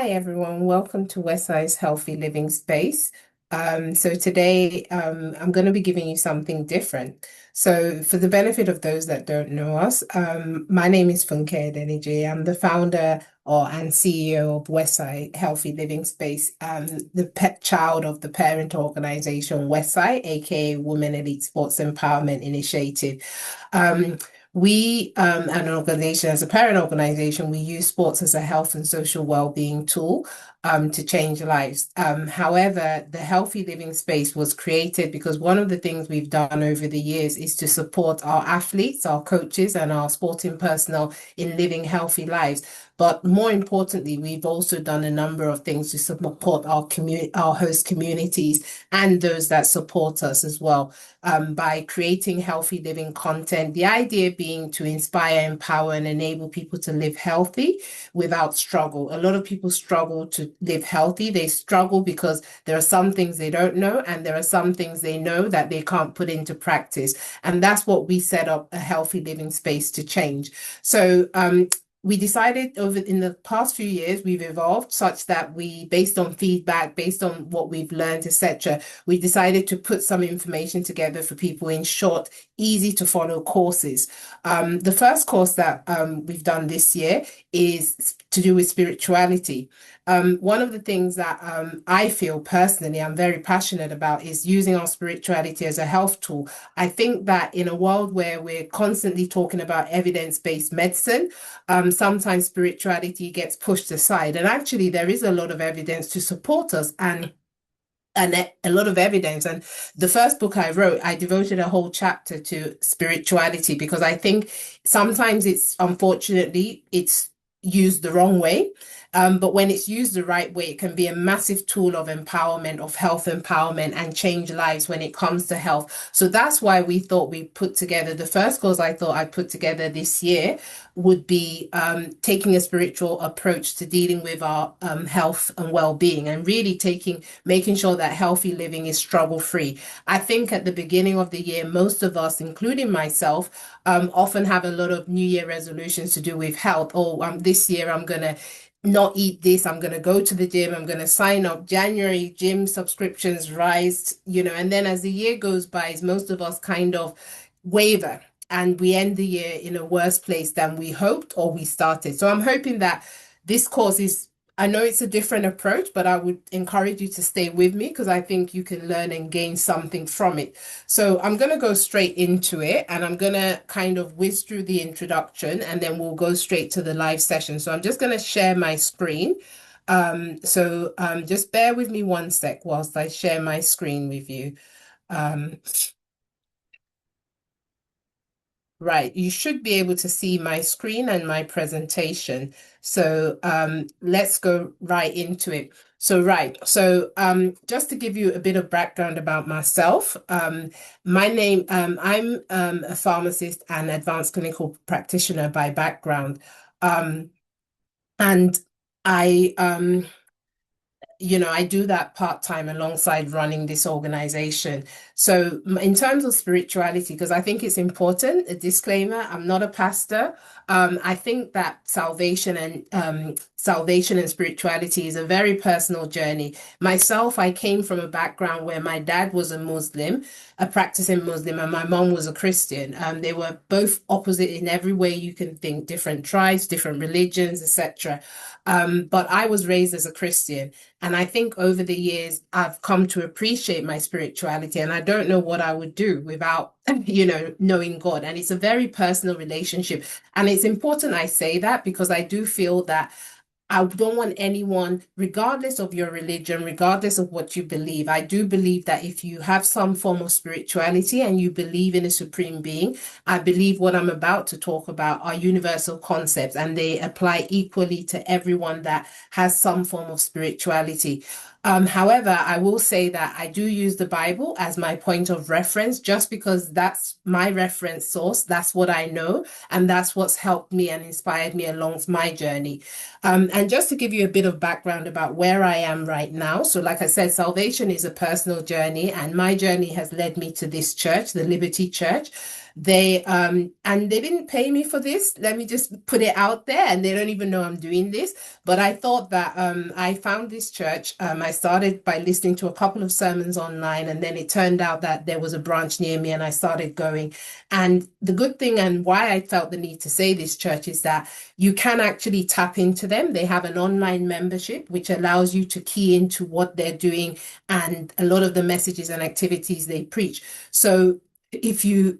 Hi everyone, welcome to Westside's Healthy Living Space. So today I'm going to be giving you something different. So for the benefit of those that don't know us, my name is Funke Adeniji. I'm the founder and CEO of Westside Healthy Living Space, the pet child of the parent organization Westside, aka Women Elite Sports Empowerment Initiative. Um, an organization, as a parent organization, we use sports as a health and social well-being tool to change lives. However, the Healthy Living Space was created because one of the things we've done over the years is to support our athletes, our coaches, and our sporting personnel in living healthy lives. But more importantly, we've also done a number of things to support our host communities and those that support us as well, by creating healthy living content. The idea being to inspire, empower, and enable people to live healthy without struggle. A lot of people struggle to live healthy. They struggle because there are some things they don't know, and there are some things they know that they can't put into practice. And that's what we set up a healthy living space to change. So, we decided over in the past few years, we've evolved such that based on feedback, based on what we've learned, etc., we decided to put some information together for people in short, easy to follow courses. The first course that we've done this year is to do with spirituality. One of the things that I feel personally I'm very passionate about is using our spirituality as a health tool. I think that in a world where we're constantly talking about evidence-based medicine, sometimes spirituality gets pushed aside. And actually, there is a lot of evidence to support us and a lot of evidence. And the first book I wrote, I devoted a whole chapter to spirituality because I think sometimes unfortunately, it's used the wrong way. But when it's used the right way, it can be a massive tool of empowerment, of health empowerment, and change lives when it comes to health. So that's why we thought we put together the first course I thought I'd put together this year would be taking a spiritual approach to dealing with our health and well-being, and really making sure that healthy living is struggle-free. I think at the beginning of the year, most of us, including myself, often have a lot of New Year resolutions to do with health. Oh, this year I'm going to not eat this. I'm going to go to the gym. I'm going to sign up. January gym subscriptions rise, and then as the year goes by, most of us kind of waver and we end the year in a worse place than we hoped or we started. So I'm hoping that this course I know it's a different approach, but I would encourage you to stay with me because I think you can learn and gain something from it. So I'm going to go straight into it, and I'm going to kind of whiz through the introduction and then we'll go straight to the live session. So I'm just going to share my screen. Just bear with me one sec whilst I share my screen with you. Um, Right, you should be able to see my screen and my presentation. So let's go right into it. Just to give you a bit of background about myself, I'm a pharmacist and advanced clinical practitioner by background. Um, and I I do that part-time alongside running this organization. So in terms of spirituality, because I think it's important, a disclaimer, I'm not a pastor. I think that salvation and spirituality is a very personal journey. Myself, I came from a background where my dad was a Muslim, a practicing Muslim, and my mom was a Christian. They were both opposite in every way you can think, different tribes, different religions, etc. But I was raised as a Christian. And I think over the years, I've come to appreciate my spirituality, and I don't know what I would do without, knowing God. And it's a very personal relationship. And it's important I say that because I do feel that I don't want anyone, regardless of your religion, regardless of what you believe. I do believe that if you have some form of spirituality and you believe in a supreme being, I believe what I'm about to talk about are universal concepts and they apply equally to everyone that has some form of spirituality. However, I will say that I do use the Bible as my point of reference just because that's my reference source. That's what I know, and that's what's helped me and inspired me along my journey. And just to give you a bit of background about where I am right now. So, like I said, salvation is a personal journey, and my journey has led me to this church, the Liberty Church. And they didn't pay me for this. Let me just put it out there, and they don't even know I'm doing this. But I thought that I found this church. I started by listening to a couple of sermons online, and then it turned out that there was a branch near me, and I started going. And the good thing, and why I felt the need to say this church, is that you can actually tap into them. They have an online membership, which allows you to key into what they're doing and a lot of the messages and activities they preach. So if you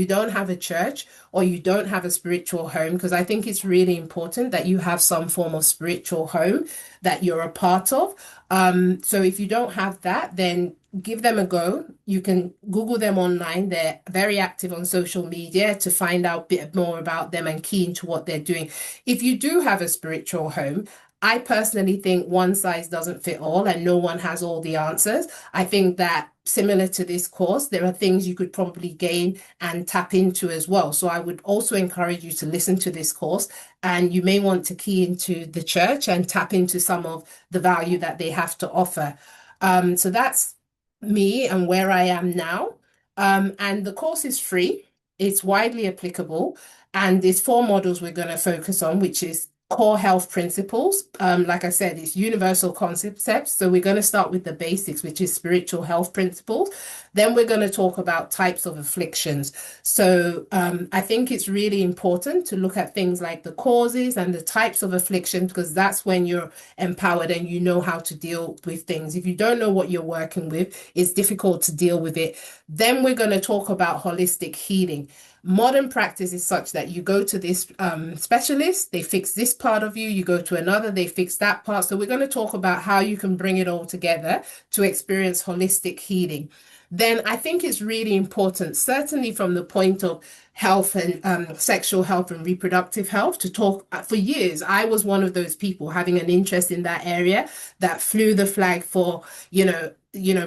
don't have a church or you don't have a spiritual home, because I think it's really important that you have some form of spiritual home that you're a part of. So if you don't have that, then give them a go. You can Google them online. They're very active on social media to find out a bit more about them and key into what they're doing. If you do have a spiritual home, I personally think one size doesn't fit all and no one has all the answers. I think that similar to this course, there are things you could probably gain and tap into as well. So I would also encourage you to listen to this course, and you may want to key into the church and tap into some of the value that they have to offer. So that's me and where I am now. And the course is free. It's widely applicable. And there's four models we're going to focus on, which is core health principles. Like I said, it's universal concepts. So we're going to start with the basics, which is spiritual health principles. Then we're going to talk about types of afflictions. So I think it's really important to look at things like the causes and the types of affliction, because that's when you're empowered and you know how to deal with things. If you don't know what you're working with, it's difficult to deal with it. Then we're going to talk about holistic healing. Modern practice is such that you go to this specialist, they fix this part of you, you go to another, they fix that part. So we're going to talk about how you can bring it all together to experience holistic healing. Then I think it's really important, certainly from the point of health and sexual health and reproductive health, to talk. For years, I was one of those people having an interest in that area that flew the flag for,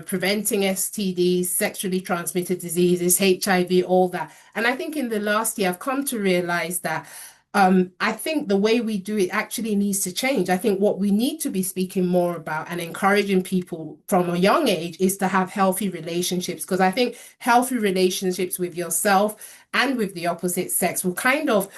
preventing STDs, sexually transmitted diseases, HIV, all that. And I think in the last year, I've come to realize that I think the way we do it actually needs to change. I think what we need to be speaking more about and encouraging people from a young age is to have healthy relationships, because I think healthy relationships with yourself and with the opposite sex will kind of,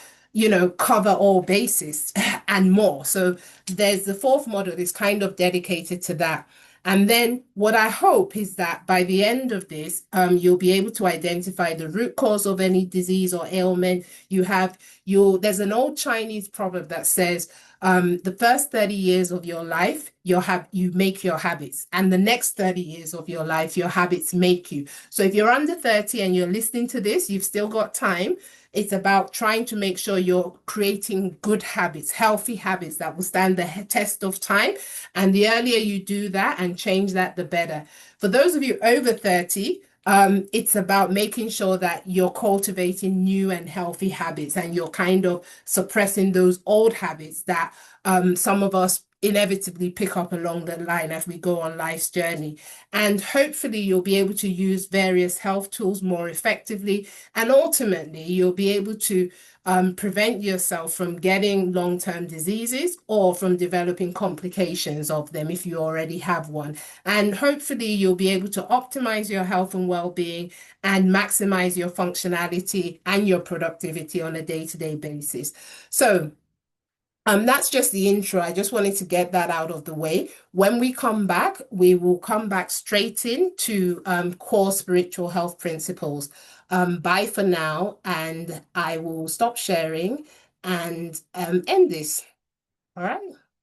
cover all bases and more. So there's the fourth model is kind of dedicated to that. And then what I hope is that by the end of this, you'll be able to identify the root cause of any disease or ailment. There's an old Chinese proverb that says, the first 30 years of your life, you make your habits, and the next 30 years of your life, your habits make you. So if you're under 30 and you're listening to this, you've still got time. It's about trying to make sure you're creating good habits, healthy habits that will stand the test of time. And the earlier you do that and change that, the better. For those of you over 30, it's about making sure that you're cultivating new and healthy habits and you're kind of suppressing those old habits that some of us inevitably pick up along the line as we go on life's journey. And hopefully you'll be able to use various health tools more effectively. And ultimately, you'll be able to prevent yourself from getting long-term diseases or from developing complications of them if you already have one. And hopefully you'll be able to optimize your health and well-being and maximize your functionality and your productivity on a day-to-day basis. So that's just the intro. I just wanted to get that out of the way. When we come back, we will come back straight into core spiritual health principles. Bye for now, and I will stop sharing and end this. All right.